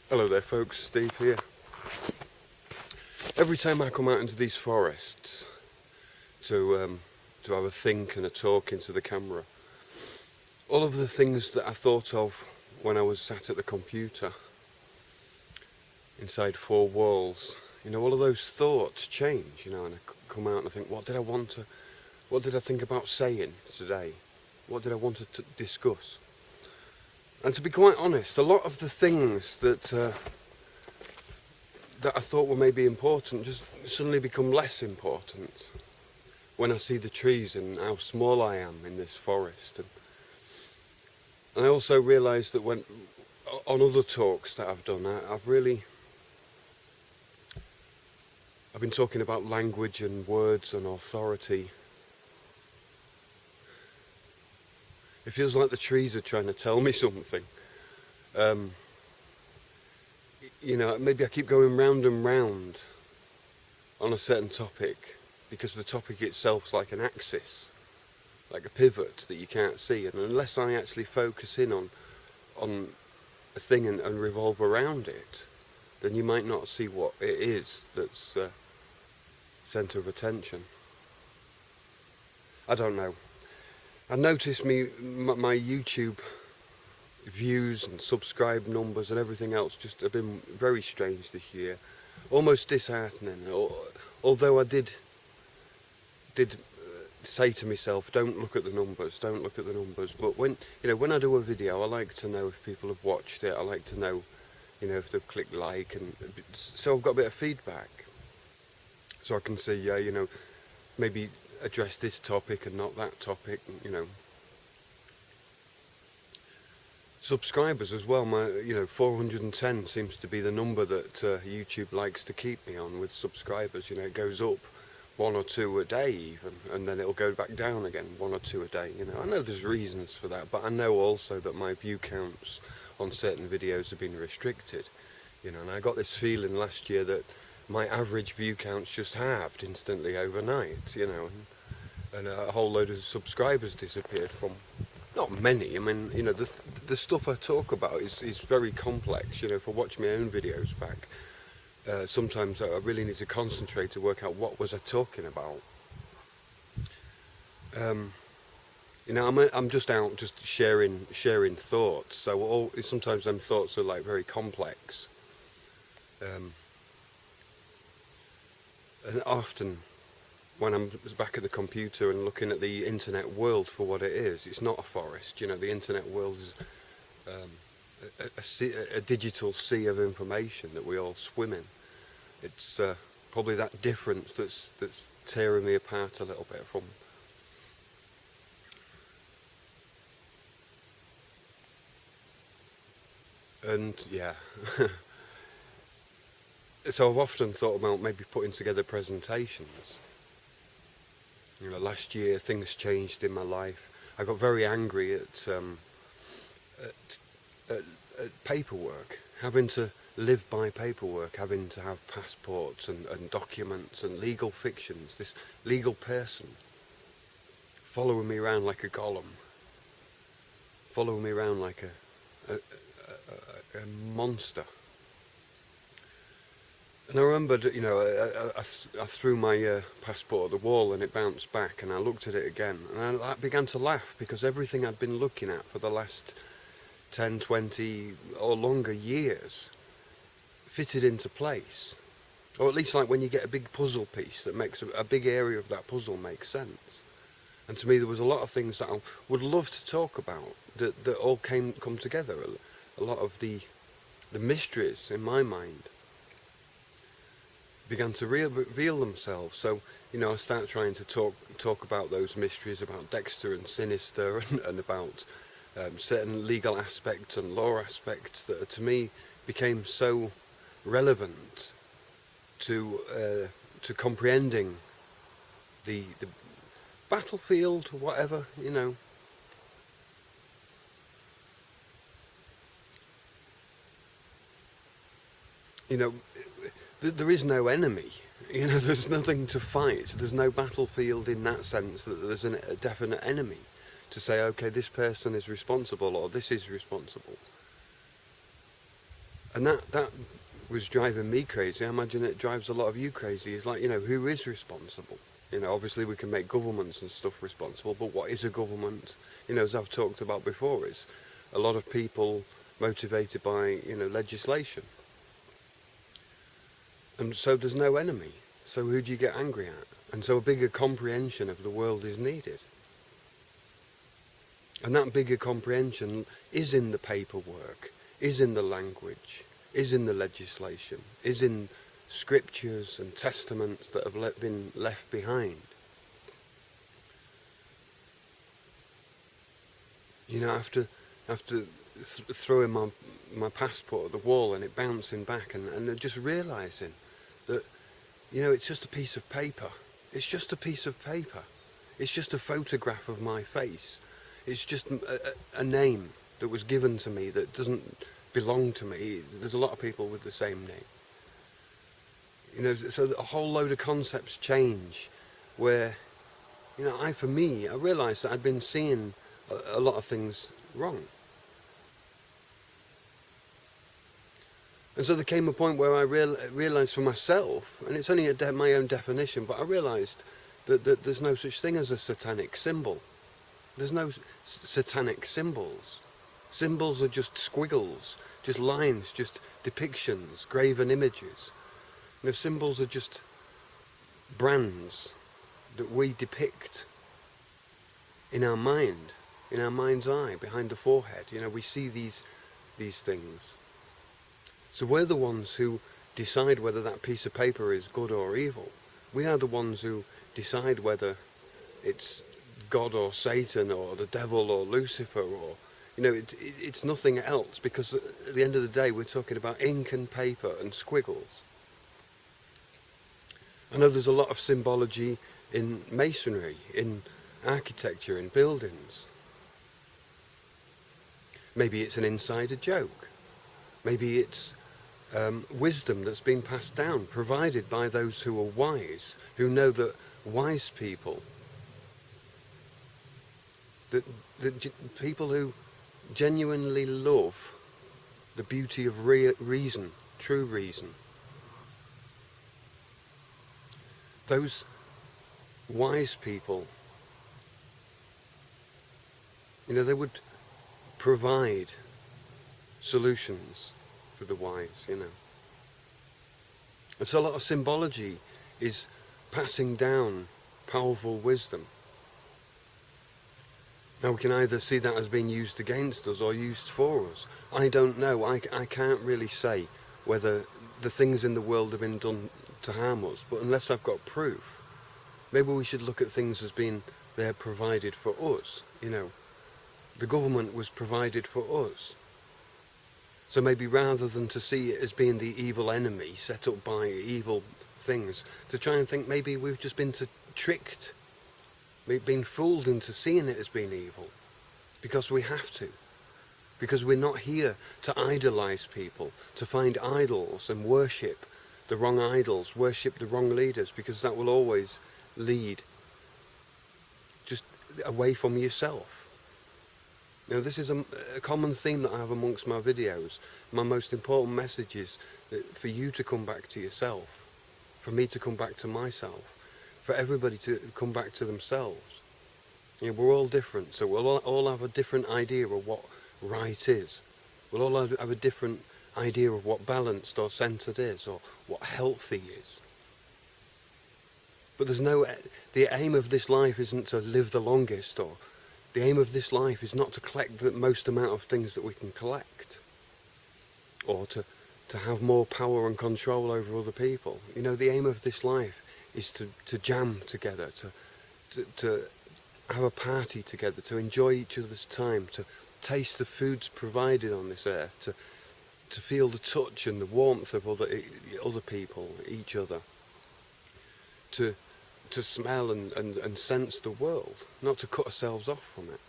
Hello there folks, Steve here. Every time I come out into these forests to have a think and a talk into the camera, all of the things that I thought of when I was sat at the computer inside four walls, all of those thoughts change, and I come out and I think, what did I think about saying today? What did I want to discuss? And to be quite honest, a lot of the things that I thought were maybe important just suddenly become less important when I see the trees and how small I am in this forest. And I also realised that when on other talks that I've done, I've been talking about language and words and authority. It feels like the trees are trying to tell me something. Maybe I keep going round and round on a certain topic because the topic itself is like an axis, like a pivot that you can't see. And unless I actually focus in on a thing and revolve around it, then you might not see what it is that's centre of attention. I don't know. I noticed my YouTube views and subscribe numbers and everything else just have been very strange this year, almost disheartening. Although I did say to myself, don't look at the numbers. But when I do a video, I like to know if people have watched it. I like to know, if they've clicked like, and so I've got a bit of feedback, so I can see, maybe address this topic and not that topic, Subscribers as well, 410 seems to be the number that YouTube likes to keep me on with subscribers. It goes up one or two a day even, and then it'll go back down again, one or two a day. I know there's reasons for that, but I know also that my view counts on certain videos have been restricted, and I got this feeling last year that my average view counts just halved instantly overnight, and a whole load of subscribers disappeared from. Not many. I mean, the stuff I talk about is very complex. For watching my own videos back, sometimes I really need to concentrate to work out what was I talking about. I'm just out just sharing thoughts. So sometimes them thoughts are like very complex, and often, when I'm back at the computer and looking at the internet world for what it is, it's not a forest. The internet world is a digital sea of information that we all swim in. It's probably that difference that's tearing me apart a little bit from. And yeah. So I've often thought about maybe putting together presentations. Last year things changed in my life. I got very angry at paperwork, having to live by paperwork, having to have passports and documents and legal fictions. This legal person following me around like a golem, following me around like a monster. And I remembered, I threw my passport at the wall and it bounced back, and I looked at it again and I began to laugh because everything I'd been looking at for the last 10, 20 or longer years fitted into place. Or at least like when you get a big puzzle piece that makes a big area of that puzzle make sense. And to me there was a lot of things that I would love to talk about that all come together. A lot of the mysteries in my mind began to reveal themselves. So, I start trying to talk about those mysteries, about Dexter and Sinister, and about certain legal aspects and law aspects that to me became so relevant to comprehending the battlefield, whatever, There is no enemy. There's nothing to fight. There's no battlefield in that sense that there's a definite enemy to say, okay, this person is responsible or this is responsible. And that was driving me crazy. I imagine it drives a lot of you crazy. It's like, who is responsible? Obviously we can make governments and stuff responsible, but what is a government? As I've talked about before, it's a lot of people motivated by, legislation. And so there's no enemy. So who do you get angry at? And so a bigger comprehension of the world is needed. And that bigger comprehension is in the paperwork, is in the language, is in the legislation, is in scriptures and testaments that have been left behind. After throwing my passport at the wall and it bouncing back and just realising that, it's just a piece of paper. It's just a piece of paper. It's just a photograph of my face. It's just a name that was given to me that doesn't belong to me. There's a lot of people with the same name. So a whole load of concepts change where, I realised that I'd been seeing a lot of things wrong. And so there came a point where I realised for myself, and it's only my own definition, but I realised that there's no such thing as a satanic symbol. There's no satanic symbols. Symbols are just squiggles, just lines, just depictions, graven images. Symbols are just brands that we depict in our mind, in our mind's eye, behind the forehead. We see these things. So we're the ones who decide whether that piece of paper is good or evil. We are the ones who decide whether it's God or Satan or the devil or Lucifer or, it's nothing else, because at the end of the day we're talking about ink and paper and squiggles. I know there's a lot of symbology in masonry, in architecture, in buildings. Maybe it's an insider joke. Maybe it's wisdom that's been passed down, provided by those who are wise, who know that wise people, that people who genuinely love the beauty of reason, true reason, those wise people, they would provide solutions for the wise, And so a lot of symbology is passing down powerful wisdom. Now we can either see that as being used against us or used for us. I don't know. I can't really say whether the things in the world have been done to harm us, but unless I've got proof, maybe we should look at things as being there provided for us. The government was provided for us. So maybe rather than to see it as being the evil enemy set up by evil things, to try and think maybe we've just been tricked. We've been fooled into seeing it as being evil. Because we have to. Because we're not here to idolize people, to find idols and worship the wrong idols, worship the wrong leaders, because that will always lead just away from yourself. This is a common theme that I have amongst my videos. My most important message is for you to come back to yourself, for me to come back to myself, for everybody to come back to themselves. We're all different, so we'll all have a different idea of what right is. We'll all have a different idea of what balanced or centered is, or what healthy is. But the aim of this life isn't to live the longest, or the aim of this life is not to collect the most amount of things that we can collect, or to have more power and control over other people. The aim of this life is to jam together, to have a party together, to enjoy each other's time, to taste the foods provided on this earth, to feel the touch and the warmth of other people, each other, to smell and sense the world, not to cut ourselves off from it.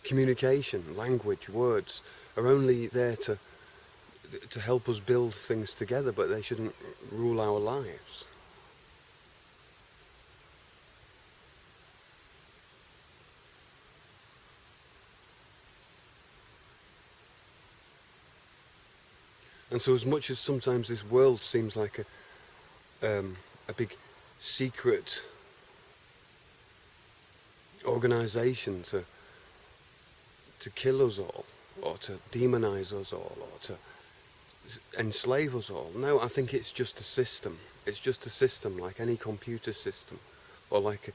Communication, language, words are only there to help us build things together, but they shouldn't rule our lives. And so as much as sometimes this world seems like a big secret organisation to kill us all, or to demonise us all, or to enslave us all. No, I think it's just a system. It's just a system like any computer system, or like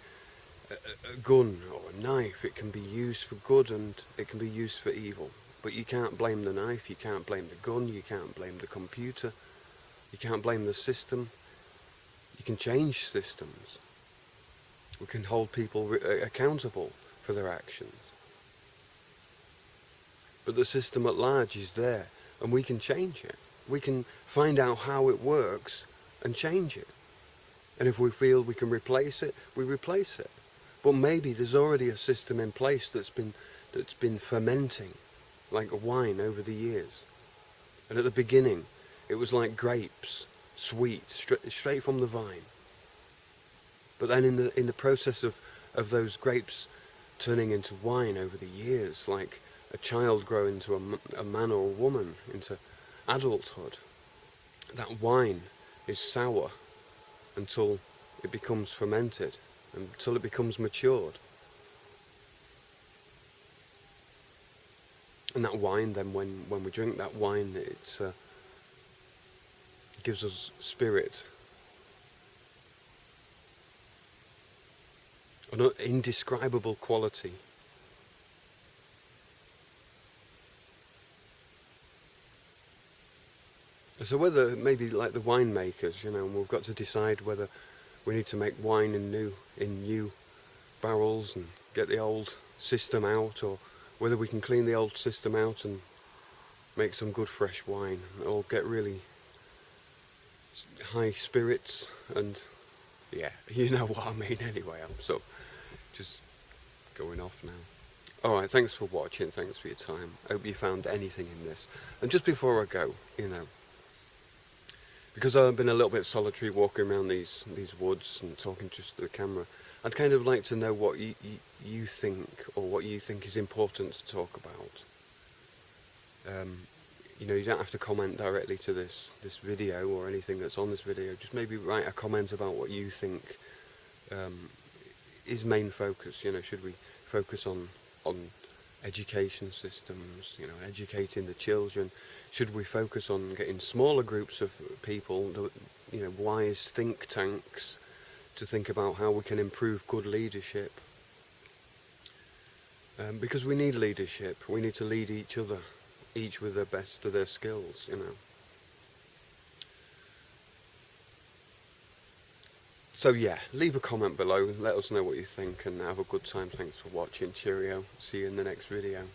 a gun or a knife. It can be used for good and it can be used for evil. But you can't blame the knife, you can't blame the gun, you can't blame the computer, you can't blame the system. You can change systems. We can hold people accountable for their actions. But the system at large is there, and we can change it. We can find out how it works and change it. And if we feel we can replace it, we replace it. But maybe there's already a system in place that's been fermenting like a wine over the years. And at the beginning, it was like grapes, sweet, straight from the vine. But then in the process of those grapes turning into wine over the years, like a child growing into a man or a woman, into adulthood, that wine is sour until it becomes fermented, until it becomes matured. And that wine, then, when we drink that wine, it gives us spirit, an indescribable quality. So whether, maybe like the winemakers, we've got to decide whether we need to make wine in new barrels and get the old system out, or whether we can clean the old system out and make some good fresh wine, or get really high spirits, and yeah, you know what I mean anyway. I'm so just going off now. Alright, thanks for watching, thanks for your time. I hope you found anything in this. And just before I go, because I've been a little bit solitary walking around these woods and talking just to the camera, I'd kind of like to know what you think, or what you think is important to talk about. You don't have to comment directly to this video or anything that's on this video. Just maybe write a comment about what you think is main focus. Should we focus on education systems, educating the children? Should we focus on getting smaller groups of people, wise think tanks, to think about how we can improve good leadership? Because we need leadership. We need to lead each other, each with the best of their skills, So yeah, leave a comment below, let us know what you think, and have a good time. Thanks for watching. Cheerio. See you in the next video.